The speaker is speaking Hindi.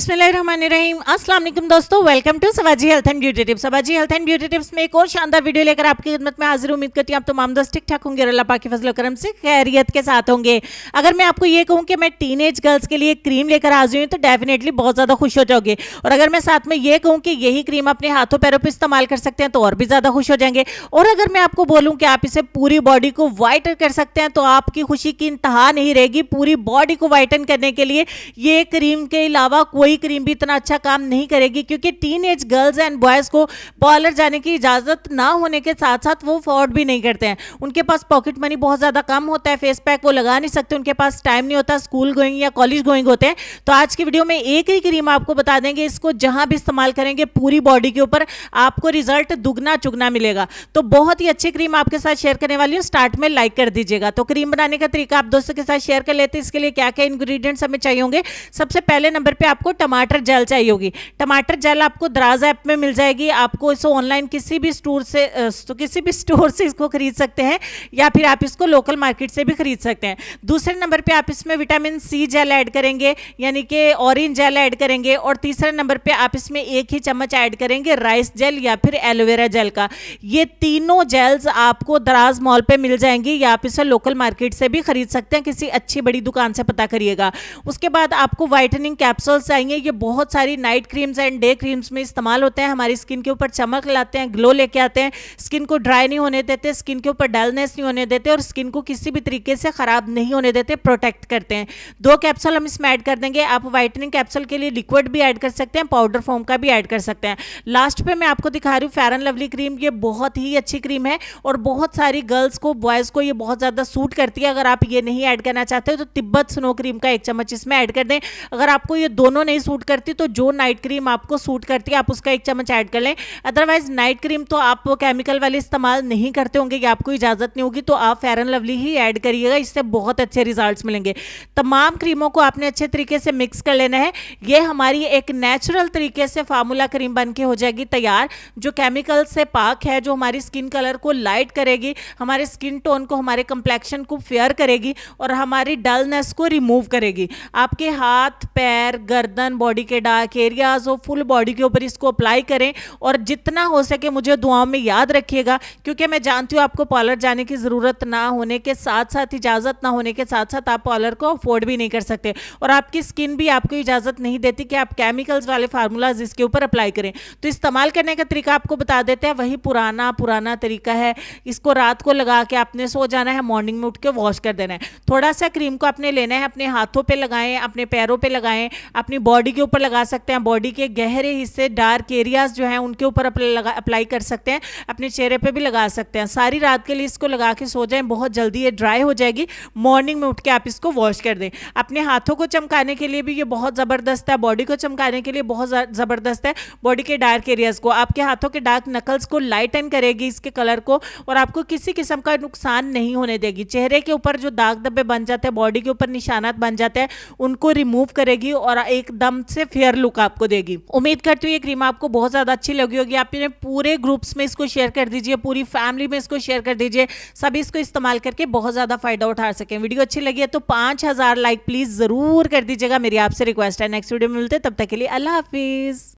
बिस्मिल्लाहिर्रहमानिर्रहीम। अस्सलाम वालेकुम दोस्तों, welcome to Sawaji health and beauty tips. Sawaji health and beauty tips में एक और शानदार वीडियो लेकर आपकी खिदमत में हाजिर। उम्मीद करती हूँ आप तमाम दोस्त ठीक ठाक होंगे और अल्लाह पाक के फजल करम से खैरियत के साथ होंगे। अगर मैं आपको ये कहूँ कि मैं टीनेज गर्ल्स के लिए क्रीम लेकर हाजिर हूँ तो डेफिनेटली बहुत ज़्यादा खुश हो जाओगे। और अगर मैं साथ में ये कहूँ कि यही क्रीम अपने हाथों पैरों पर इस्तेमाल कर सकते हैं तो और भी ज़्यादा खुश हो जाएंगे। और अगर मैं आपको बोलूँ कि आप इसे पूरी बॉडी को वाइटन कर सकते हैं तो आपकी खुशी की इंतहा नहीं रहेगी। पूरी बॉडी को वाइटन करने के लिए ये क्रीम के अलावा कोई क्रीम भी इतना अच्छा काम नहीं करेगी, क्योंकि टीनेज गर्ल्स एंड बॉयज़ को पार्लर जाने की इजाज़त ना होने के साथ साथ वो अफोर्ड भी नहीं करते हैं। उनके पास पॉकेट मनी बहुत ज़्यादा कम होता है, फेस पैक वो लगा नहीं सकते, उनके पास टाइम नहीं होता, स्कूल गोइंग या कॉलेज गोइंग होते हैं। तो आज की वीडियो में एक ही क्रीम आपको बता देंगे, इसको जहां भी इस्तेमाल करेंगे पूरी बॉडी के ऊपर आपको रिजल्ट दुगना चुगना मिलेगा। तो बहुत ही अच्छी क्रीम आपके साथ शेयर करने वाली हूँ। स्टार्ट में लाइक कर दीजिएगा। तो क्रीम बनाने का तरीका आप दोस्तों के साथ शेयर कर लेते हैं। इसके लिए क्या क्या इंग्रेडिएंट्स हमें चाहिए होंगे। सबसे पहले नंबर पे आपको टमाटर जेल चाहिए होगी। टमाटर जेल आपको दराज ऐप में मिल जाएगी। आपको इसे ऑनलाइन किसी भी स्टोर से इसको खरीद सकते हैं या फिर आप इसको लोकल मार्केट से भी खरीद सकते हैं। दूसरे नंबर पे आप इसमें विटामिन सी जेल ऐड करेंगे, यानी कि ऑरेंज जेल ऐड करेंगे। और तीसरे नंबर पे आप इसमें एक ही चम्मच ऐड करेंगे राइस जेल या फिर एलोवेरा जेल का। ये तीनों जेल्स आपको दराज मॉल पे मिल जाएंगी या आप इसे लोकल मार्केट से भी खरीद सकते हैं, किसी अच्छी बड़ी दुकान से पता करिएगा। उसके बाद आपको वाइटनिंग कैप्सूल्स चाहिए। ये बहुत सारी night creams and day creams में इस्तेमाल होते हैं। हमारी स्किन के ऊपर चमक लाते हैं, ग्लो लेके आते हैं, स्किन को ड्राई नहीं होने देते, स्किन के ऊपर डलनेस नहीं होने देते और स्किन को किसी भी तरीके से खराब नहीं होने देते, प्रोटेक्ट करते हैं। 2 कैप्सूल हम इसमें ऐड कर देंगे। आप वाइटनिंग कैप्सूल के लिए लिक्विड भी ऐड कर सकते हैं, पाउडर फॉर्म का भी ऐड कर सकते हैं। लास्ट पे मैं आपको दिखा रही हूँ फेयर एंड लवली क्रीम। ये बहुत ही अच्छी क्रीम है और बहुत सारी गर्ल्स को, बॉयज़ को ये बहुत ज़्यादा सूट करती है। अगर आप ये नहीं ऐड करना चाहते हो तो तिब्बत स्नो क्रीम का 1 चम्मच इसमें ऐड कर दें। अगर आपको ये दोनों नहीं सूट करती तो जो नाइट क्रीम आपको सूट करती है आप उसका 1 चम्मच ऐड कर लें। अदरवाइज नाइट क्रीम तो आप केमिकल वाले इस्तेमाल नहीं करते होंगे या आपको इजाज़त नहीं होगी तो आप fair and lovely he add करिएगा, इससे बहुत अच्छे रिजल्ट्स मिलेंगे। तमाम क्रीमों को आपने अच्छे तरीके से मिक्स कर लेना है। ये हमारी एक नेचुरल तरीके से फार्मूला क्रीम बन के हो जाएगी तैयार, जो केमिकल से पाक है, जो हमारी स्किन कलर को लाइट करेगी, हमारे स्किन टोन को, हमारे कंप्लेक्शन को फेयर करेगी और हमारी डलनेस को रिमूव करेगी। आपके हाथ, पैर, गर्दन, बॉडी के डार्क एरियाज और फुल बॉडी के ऊपर इसको अप्लाई करें और जितना हो सके मुझे दुआओं में याद रखिएगा, क्योंकि मैं जानती हूँ आपको पार्लर जाने की ज़रूरत ना होने के साथ साथ, इजाज़त ना होने के साथ साथ आप पार्लर को अफोर्ड भी नहीं कर सकते और आपकी स्किन भी आपको इजाज़त नहीं देती कि आप केमिकल्स वाले फार्मूलाज इसके ऊपर अप्लाई करें। तो इस्तेमाल करने का तरीका आपको बता देते हैं, वही पुराना तरीका है। इसको रात को लगा के आपने सो जाना है, मॉर्निंग में उठ के वॉश कर देना है। थोड़ा सा क्रीम को आपने लेना है, अपने हाथों पे लगाएं, अपने पैरों पे लगाएं, अपनी बॉडी के ऊपर लगा सकते हैं। बॉडी के गहरे हिस्से, डार्क एरियाज जो हैं उनके ऊपर अप्लाई कर सकते हैं, अपने चेहरे पे भी लगा सकते हैं। सारी रात के लिए इसको लगा के सो जाएं, बहुत जल्दी ये ड्राई हो जाएगी। मॉर्निंग में उठ के आप इसको वॉश कर दें। अपने हाथों को चमकाने के लिए भी ये बहुत ज़बरदस्त है, बॉडी को चमकाने के लिए बहुत ज़बरदस्त है। बॉडी के डार्क एरियाज को, आपके हाथों के डार्क नकल्स को लाइटन करेगी, इसके कलर को, और आपको किसी किस्म का नुकसान नहीं होने देगी। चेहरे के ऊपर जो दाग धब्बे बन जाते हैं, बॉडी के ऊपर निशानात बन जाते हैं, उनको रिमूव करेगी और एकदम से फेयर लुक आपको देगी। उम्मीद करती हूँ ये क्रीम आपको बहुत ज़्यादा अच्छी लगी होगी। आप अपने पूरे ग्रुप्स में इसको शेयर कर दीजिए, पूरी फैमिली में इसको शेयर कर दीजिए, सभी इसको इस्तेमाल करके बहुत ज़्यादा फायदा उठा सकें। वीडियो अच्छी लगी है तो 5000 लाइक प्लीज़ ज़रूर कर दीजिएगा, मेरी आपसे रिक्वेस्ट है। नेक्स्ट वीडियो में मिलते हैं, तब तक के लिए अल्लाह हाफिज़।